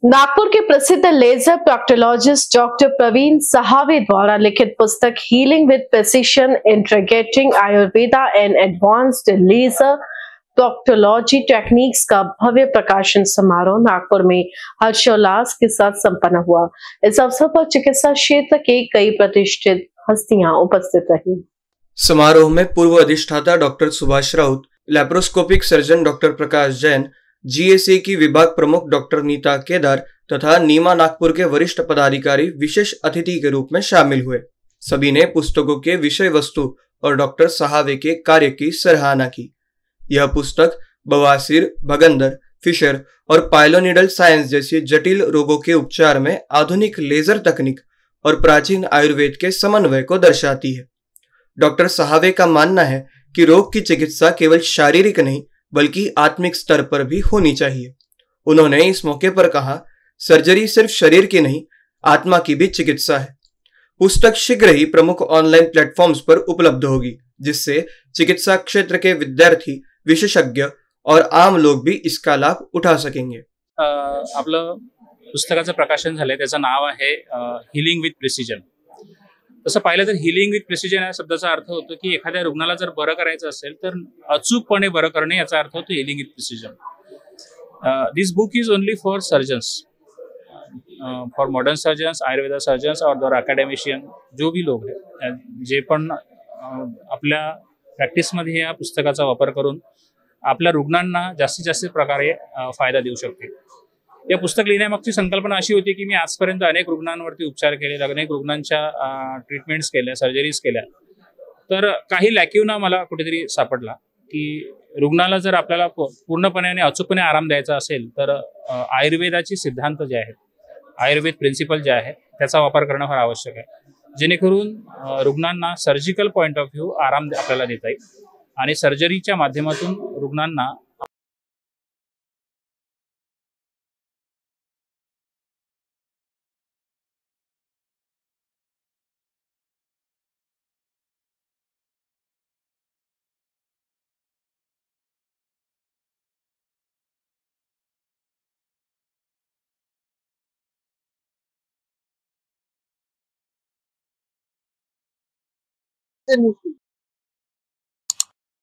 नागपुर के प्रसिद्ध laser proctologist doctor Praveen सहावे द्वारा लिखित पुस्तक healing with precision integrating Ayurveda and advanced laser proctology techniques का भव्य प्रकाशन समारोह नागपुर में हर्षोल्लास के साथ संपन्न हुआ। इस अवसर पर चिकित्सा क्षेत्र के कई प्रतिष्ठित हस्तियां उपस्थित रही। समारोह में पूर्व अधिष्ठाता doctor Subhash Raut, laparoscopic surgeon doctor Prakash Jain, GSA की विभाग प्रमुख डॉक्टर नीता केदार तथा नीमा नागपुर के वरिष्ठ पदाधिकारी विशेष अतिथि के रूप में शामिल हुए। सभी ने पुस्तकों के विषय वस्तु और डॉक्टर सहावे के कार्य की सराहना की। यह पुस्तक बवासीर, भगंदर, फिशर और पाइलोनिडल साइंस जैसी जटिल रोगों के उपचार में आधुनिक लेजर तकनीक और प्राचीन आयुर्वेद के समन्वय को दर्शाती है। डॉक्टर सहावे का मानना है कि रोग की चिकित्सा केवल शारीरिक नहीं बल्कि आत्मिक स्तर पर भी होनी चाहिए। उन्होंने इस मौके पर कहा, सर्जरी सिर्फ शरीर की नहीं, आत्मा की भी चिकित्सा है। पुस्तक शीघ्र ही प्रमुख ऑनलाइन प्लेटफॉर्म्स पर उपलब्ध होगी, जिससे चिकित्सा क्षेत्र के विद्यार्थी, विशेषज्ञ और आम लोग भी इसका लाभ उठा सकेंगे। आपलं पुस्तकाचं प्रकाशन झालंय, त्याचं नाव आहे हिलिंग विथ प्रिसिजन। तसं पाहिलं तर हिलिंग विथ प्रिसिजन या शब्दाचा अर्थ होतो की एखाद्या रुग्णाला जर बरं करायचं असेल तर अचूकपणे बरं करणे, याचा अर्थ होतो healing with precision. This book is only for surgeons, for modern surgeons, Ayurveda surgeons और दर अकॅडमिशियन, जो भी लोग हैं, जे पण आपल्या प्रॅक्टिसमध्ये या पुस्तकाचा वापर करून आपल्या रुग्णांना जास्तीत जास्त प्रकारे फायदा देऊ शकतील। या पुस्तक लिहिण्यामागची संकल्पना अशी होती की मी आजपर्यंत अनेक रुग्णांवरती उपचार केले, अनेक रुग्णांच्या ट्रीटमेंट्स केल्या, सर्जरीज केल्या, तर काही लॅक्युना मला कुठेतरी सापडला की रुग्णाला जर आपल्याला पूर्णपणे आणि अचूकपणे आराम द्यायचा असेल तर आयुर्वेदाची सिद्धांत जे आहेत, आयुर्वेद प्रिन्सिपल जे आहेत, त्याचा वापर करणं फार आवश्यक आहे, जेणेकरून रुग्णांना सर्जिकल पॉईंट ऑफ व्ह्यू आराम आपल्याला देता येईल आणि सर्जरीच्या माध्यमातून रुग्णांना